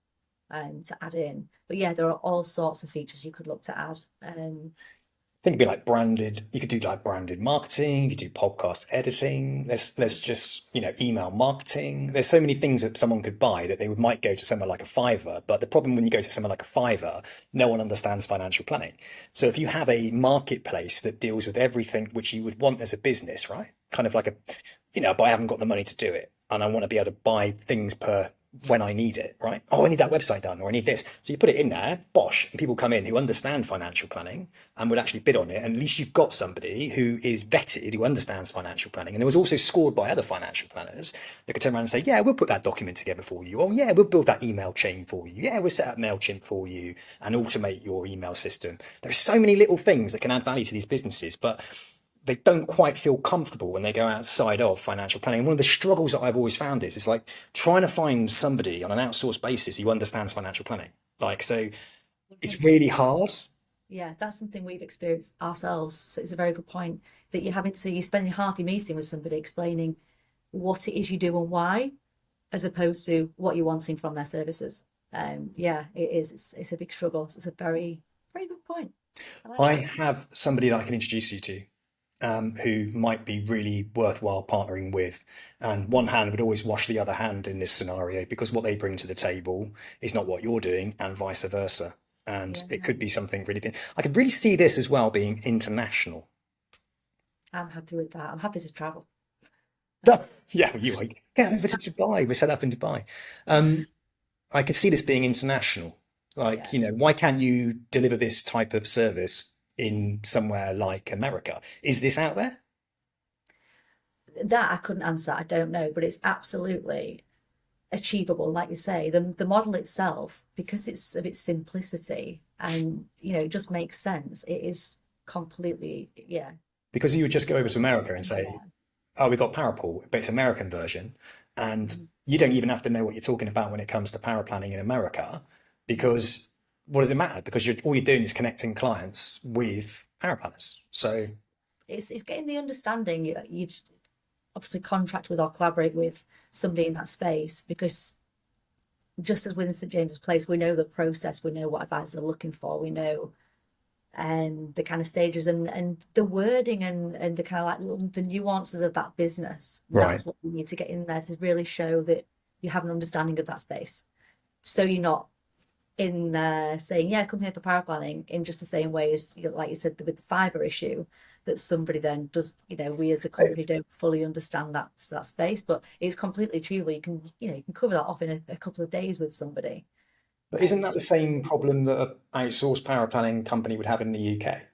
B: to add in. But yeah, there are all sorts of features you could look to add.
A: Think it'd be like branded. You could do like branded marketing. You could do podcast editing. There's just email marketing. There's so many things that someone could buy that they might go to somewhere like a Fiverr. But the problem when you go to somewhere like a Fiverr, no one understands financial planning. So if you have a marketplace that deals with everything which you would want as a business, right? Kind of like but I haven't got the money to do it, and I want to be able to buy things per when I need it, right? Oh, I need that website done, or I need this. So you put it in there, bosh, and people come in who understand financial planning and would actually bid on it. And at least you've got somebody who is vetted, who understands financial planning, and it was also scored by other financial planners that could turn around and say, yeah, we'll put that document together for you. Oh, yeah, we'll build that email chain for you. Yeah, we'll set up MailChimp for you and automate your email system. There's so many little things that can add value to these businesses, but they don't quite feel comfortable when they go outside of financial planning. One of the struggles that I've always found is it's like trying to find somebody on an outsourced basis who understands financial planning. Like, so it's
B: 100%.
A: really hard.
B: Yeah, that's something we've experienced ourselves. So it's a very good point that you're spending half your meeting with somebody explaining what it is you do and why, as opposed to what you're wanting from their services. Yeah, it is. It's a big struggle. So it's a very, very good point. I like
A: I
B: that.
A: have somebody that I can introduce you to, who might be really worthwhile partnering with. And one hand would always wash the other hand in this scenario because what they bring to the table is not what you're doing, and vice versa. And
B: Yeah,
A: it could be something really thin. I could really see this as well being international.
B: I'm happy with that. I'm happy to travel.
A: Yeah, you like, get over to Dubai. We're set up in Dubai. I could see this being international. Like,
B: Yeah,
A: why can't you deliver this type of service in somewhere like America? Is this out there?
B: that I couldn't answer. I don't know, but it's absolutely achievable. Like you say, the model itself, because it's of its simplicity and it just makes sense. It is completely, yeah,
A: Because you would just go over to America and say,
B: anywhere.
A: oh, we've got Parapool, but it's American version. And
B: Mhm.
A: you don't even have to know what you're talking about when it comes to power planning in America,
B: No,
A: because what does it matter? Because all you're doing is connecting clients with power planners. So,
B: it's getting the understanding. You obviously contract with or collaborate with somebody in that space because just as within St James's Place, we know the process, we know what advisors are looking for, we know the kind of stages and the wording and the kind of like the nuances of that business.
A: right.
B: That's what we need to get in there to really show that you have an understanding of that space. So you're not in there saying, yeah, come here for power planning in just the same way as, like you said, with the Fiverr issue, that somebody then does, we as the company don't fully understand that space, but it's completely achievable. You can cover that off in a couple of days with somebody.
A: But isn't that
B: It's
A: the same problem that an outsourced power planning company would have in the UK?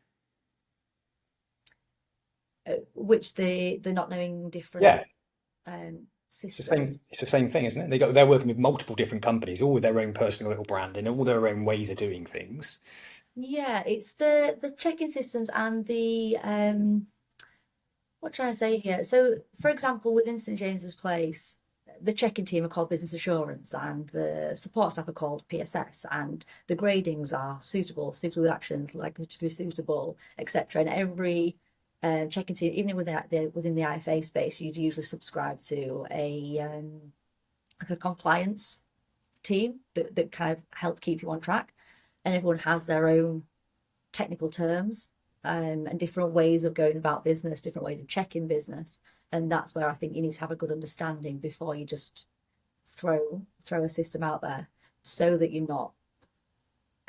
B: which they're not knowing different
A: Yeah,
B: systems.
A: it's the same thing, isn't it? They're working with multiple different companies, all with their own personal little brand and all their own ways of doing things.
B: Yeah, it's the check-in systems and the what should I say here? So, for example, within St James's Place, the check-in team are called business assurance, and the support staff are called PSS, and the gradings are suitable with actions, likely to be suitable, etc. And every check-in team, even within the IFA space, you'd usually subscribe to like a compliance team that kind of help keep you on track, and everyone has their own technical terms and different ways of going about business, different ways of checking business. And that's where I think you need to have a good understanding before you just throw a system out there, so that you're not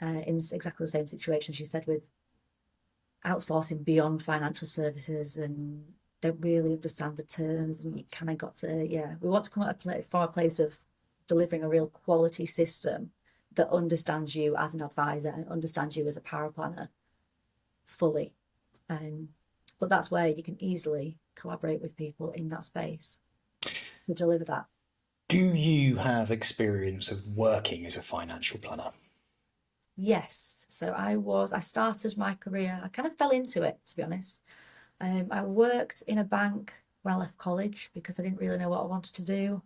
B: in exactly the same situation as you said with outsourcing beyond financial services and don't really understand the terms. And you kind of got to, yeah, we want to come from a place of delivering a real quality system that understands you as an advisor and understands you as a power planner fully. Um, but that's where you can easily collaborate with people in that space to deliver that.
A: Do you have experience of working as a financial planner?
B: Yes. So I started my career, I kind of fell into it, to be honest. I worked in a bank when I left college because I didn't really know what I wanted to do.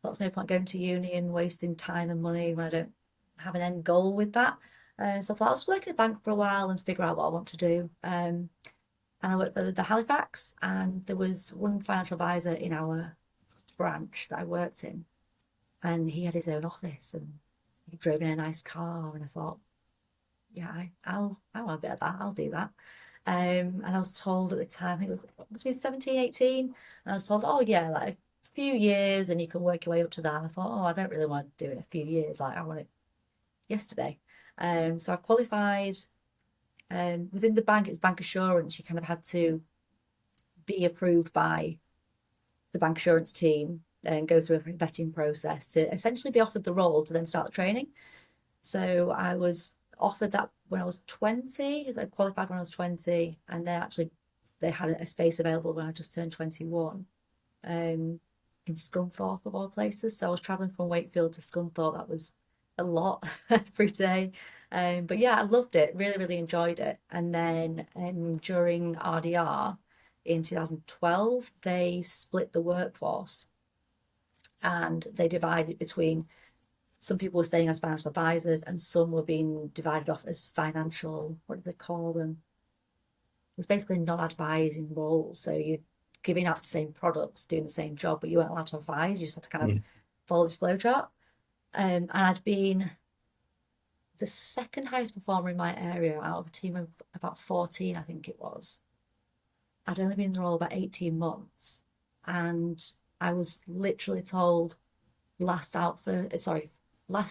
B: That's no point going to uni and wasting time and money when I don't have an end goal with that. So I thought I'll just work in a bank for a while and figure out what I want to do. And I worked for the Halifax, and there was one financial advisor in our branch that I worked in, and he had his own office and he drove in a nice car, and I thought, yeah, I want a bit of that. I'll do that. And I was told at the time, I think it must be 17, 18, and I was told, oh yeah, like a few years and you can work your way up to that. And I thought, oh, I don't really want to do it in a few years. Like I want it yesterday. So I qualified. Within the bank, it's bank assurance. You kind of had to be approved by the bank assurance team and go through a vetting process to essentially be offered the role to then start the training. So I was offered that when I was 20, I qualified when I was 20, and they had a space available when I just turned 21 in Scunthorpe of all places. So I was traveling from Wakefield to Scunthorpe. That was a lot every day. But yeah, I loved it, really, really enjoyed it. And then during RDR, in 2012, they split the workforce and they divided between, some people were staying as financial advisors and some were being divided off as financial, what do they call them? It was basically non-advising roles. So you're giving out the same products, doing the same job, but you weren't allowed to advise. You just had to kind of follow this flow chart. And I'd been the second highest performer in my area out of a team of about 14, I think it was. I'd only been in the role about 18 months, and I was literally told last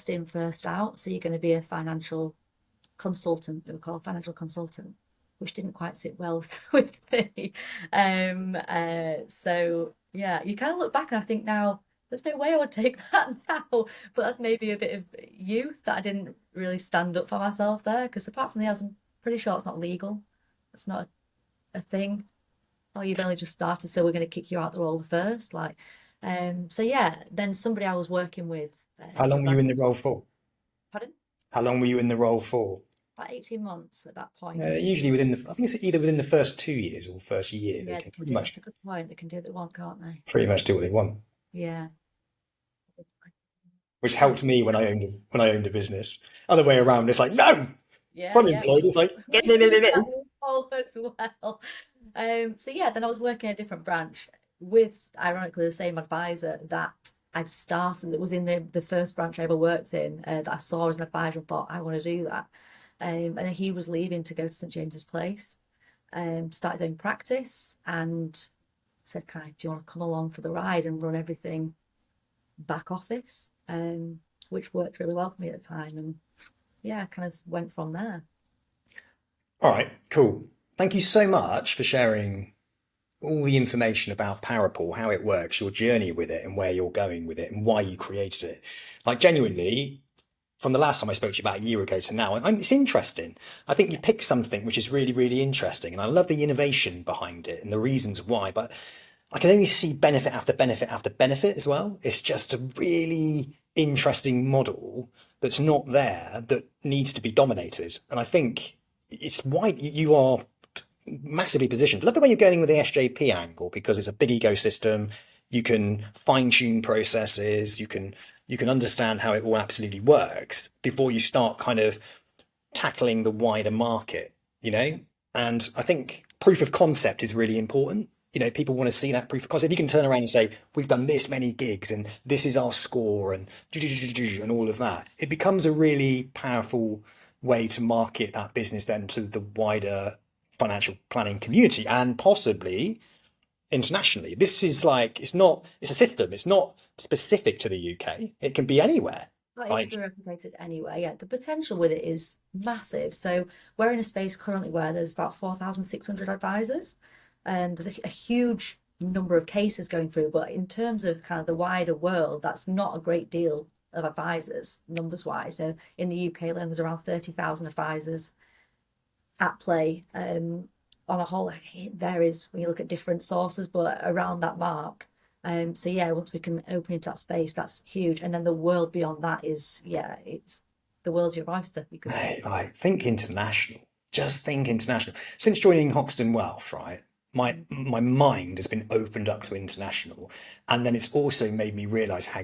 B: in, first out. So you're going to be a financial consultant, they were called financial consultant, which didn't quite sit well with me. So yeah, you kind of look back and I think now, there's no way I would take that now. But that's maybe a bit of youth that I didn't really stand up for myself there. Because apart from the others, I'm pretty sure it's not legal. It's not a thing. Oh, you've only just started, so we're going to kick you out the role first. So yeah, then somebody I was working with.
A: How long were you in the role for?
B: Pardon?
A: How long were you in the role for?
B: About 18 months at that point.
A: Usually I think it's either within the first 2 years or first year.
B: Yeah,
A: They can pretty much,
B: that's a good point. They can do what they want, can't they?
A: pretty much do what they want.
B: Yeah.
A: Which helped me when I owned a business. Other way around, it's like, no!
B: Yeah,
A: From
B: yeah.
A: employed, it's like, no.
B: Loophole as well. So yeah, then I was working a different branch with, ironically, the same advisor that I'd started, that was in the first branch I ever worked in, that I saw as an advisor and thought, I want to do that. And then he was leaving to go to St James's Place, started his own practice, and said, do you want to come along for the ride and run everything back office? Which worked really well for me at the time. And yeah, I kind of went from there.
A: All right, cool. Thank you so much for sharing all the information about Parapool, how it works, your journey with it and where you're going with it and why you created it. Like genuinely, from the last time I spoke to you about a year ago to now, it's interesting. I think you picked something which is really, really interesting. And I love the innovation behind it and the reasons why, but I can only see benefit after benefit after benefit as well. It's just a really interesting model that's not there, that needs to be dominated. And I think it's why you are massively positioned. Love the way you're going with the SJP angle, because it's a big ecosystem. You can fine tune processes. You can understand how it all absolutely works before you start kind of tackling the wider market, And I think proof of concept is really important. People want to see that proof of concept. If you can turn around and say, we've done this many gigs and this is our score and all of that, it becomes a really powerful way to market that business then to the wider financial planning community and possibly internationally. This is it's a system. It's not specific to the UK. It can be anywhere.
B: Well, it can be replicated anywhere. Yeah, the potential with it is massive. So we're in a space currently where there's about 4,600 advisors, and there's a huge number of cases going through. But in terms of kind of the wider world, that's not a great deal of advisors numbers wise. So in the UK alone, there's around 30,000 advisors at play. On a whole, it varies when you look at different sources, but around that mark. So yeah, once we can open into that space, that's huge. And then the world beyond that is, it's the world's your oyster, you could say.
A: Think international. Just think international. Since joining Hoxton Wealth, right, my mind has been opened up to international, and then it's also made me realise how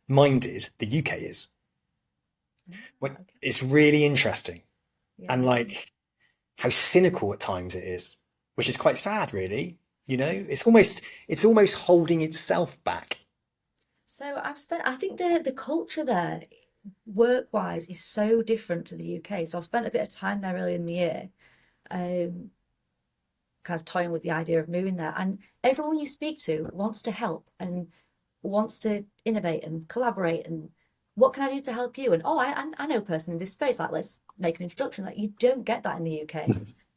A: minded the UK is. It's really interesting, and how cynical at times it is, which is quite sad, really. It's almost holding itself back.
B: So I think the culture there, work-wise, is so different to the UK. So I spent a bit of time there early in the year, kind of toying with the idea of moving there. And everyone you speak to wants to help and wants to innovate and collaborate. And what can I do to help you? And I know a person in this space. Let's make an introduction. You don't get that in the UK.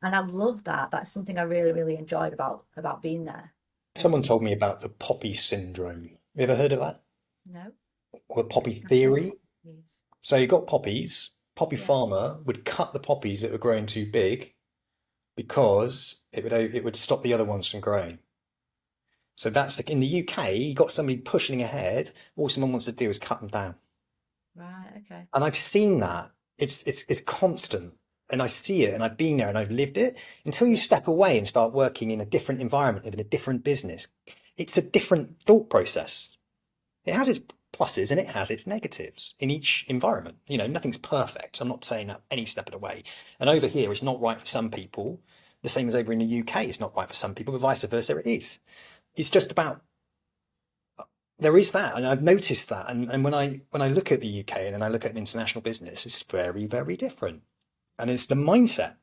B: And I love that. That's something I really, really enjoyed about being there.
A: Someone told me about the poppy syndrome. You ever heard of that?
B: No.
A: Or the poppy theory?
B: Yes.
A: So you got poppies. Poppy farmer would cut the poppies that were growing too big because it would stop the other ones from growing. So that's in the UK. You got somebody pushing ahead. All someone wants to do is cut them down.
B: Right. Okay.
A: And I've seen that. It's constant. and I see it and I've been there and I've lived it. Until you step away and start working in a different environment, in a different business, it's a different thought process. It has its pluses and it has its negatives in each environment. You know, nothing's perfect. I'm not saying that any step of the way. And over here, it's not right for some people. The same as over in the UK, it's not right for some people, but vice versa, it is. It's just about, there is that, and I've noticed that. And when I look at the UK and then I look at an international business, it's very, very different. And it's the mindset.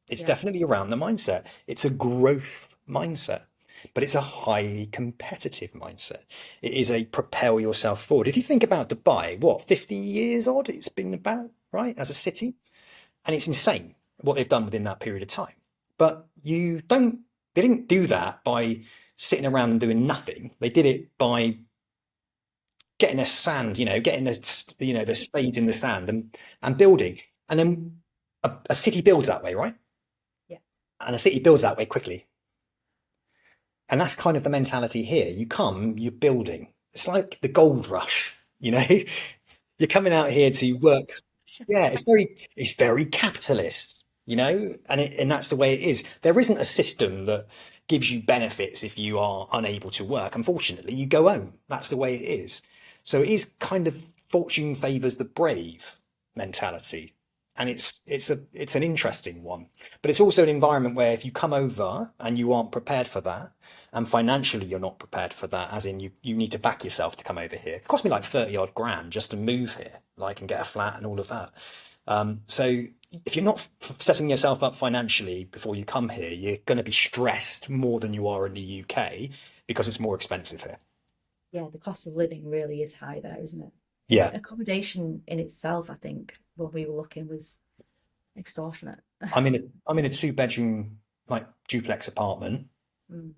A: It's
B: Yeah.
A: definitely around the mindset. It's a growth mindset, but it's a highly competitive mindset. It is a propel yourself forward. If you think about Dubai, what, 50 years odd it's been about, right, as a city? And it's insane what they've done within that period of time. But they didn't do that by sitting around and doing nothing. They did it by getting a sand, getting the spades in the sand and building. And then a city builds that way, right?
B: Yeah.
A: And a city builds that way quickly. And that's kind of the mentality here. You're building. It's like the gold rush, you know? You're coming out here to work. Yeah, it's very capitalist, and that's the way it is. There isn't a system that gives you benefits if you are unable to work. Unfortunately, you go home. That's the way it is. So it is kind of fortune favors the brave mentality. And it's an interesting one. But it's also an environment where if you come over and you aren't prepared for that, and financially you're not prepared for that, as in you need to back yourself to come over here. It cost me like 30 odd grand just to move here, like, and get a flat and all of that. So if you're not setting yourself up financially before you come here, you're going to be stressed more than you are in the UK because it's more expensive here.
B: Yeah, the cost of living really is high there, isn't it? It's
A: Yeah.
B: accommodation in itself, I think, when we were looking was extortionate.
A: I'm in a two-bedroom like duplex apartment
B: Mm,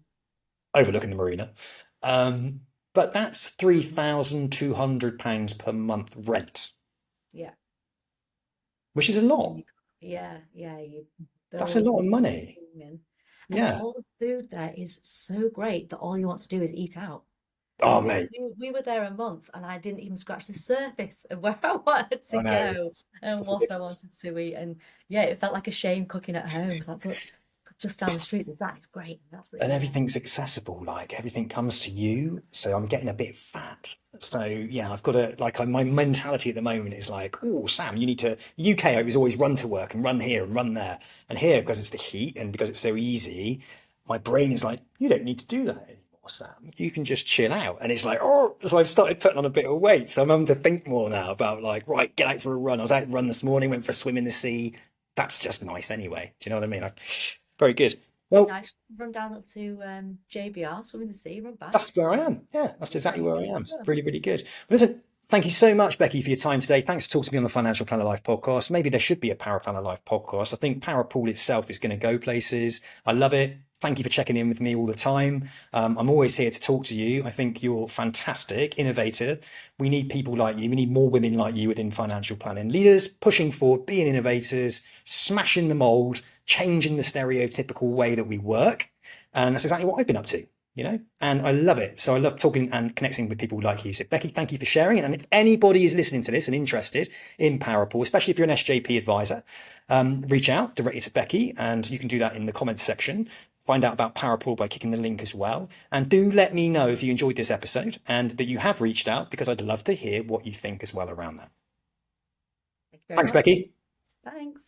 A: overlooking the marina. But that's £3,200 per month rent,
B: yeah.
A: which is a
B: And
A: lot.
B: you, yeah, your
A: That's a
B: bills
A: lot
B: and
A: of money.
B: everything. And
A: Yeah.
B: all the food there is so great that all you want to do is eat out.
A: Oh,
B: Like
A: mate.
B: we were there a month and I didn't even scratch the surface of where I wanted to
A: I know.
B: go and
A: That's
B: what I
A: ridiculous.
B: wanted to eat. And yeah, it felt like a shame cooking at home. It's like, but just down the street, there's that. It's great. That's it.
A: And
B: Yeah.
A: everything's accessible, like everything comes to you. So I'm getting a bit fat. So yeah, I've got to like my mentality at the moment is like, oh, Sam, you need to. UK, I was always run to work and run here and run there, and here because it's the heat and because it's so easy, my brain is like, you don't need to do that anymore, Sam. You can just chill out. And it's like, oh, so I've started putting on a bit of weight. So I'm having to think more now about like, right, get out for a run. I was out to run this morning, went for a swim in the sea. That's just nice anyway. Do you know what I mean? Like, very good. Well,
B: Nice. Run down to JBR, swim in the sea, run back.
A: that's where I am. Yeah, that's exactly where I am. It's
B: Yeah.
A: really, really good. But listen, thank you so much, Becky, for your time today. Thanks for talking to me on the Financial Planner Life podcast. Maybe there should be a Paraplanner Life podcast. I think Parapool itself is going to go places. I love it. Thank you for checking in with me all the time. I'm always here to talk to you. I think you're fantastic, innovator. We need people like you. We need more women like you within financial planning. Leaders pushing forward, being innovators, smashing the mold, changing the stereotypical way that we work. And that's exactly what I've been up to, and I love it. So I love talking and connecting with people like you. So Becky, thank you for sharing it. And if anybody is listening to this and interested in Parapool, especially if you're an SJP advisor, reach out directly to Becky, and you can do that in the comments section. Find out about Parapool by clicking the link as well. And do let me know if you enjoyed this episode and that you have reached out, because I'd love to hear what you think as well around that.
B: Thank you very
A: Thanks,
B: much.
A: Becky.
B: Thanks.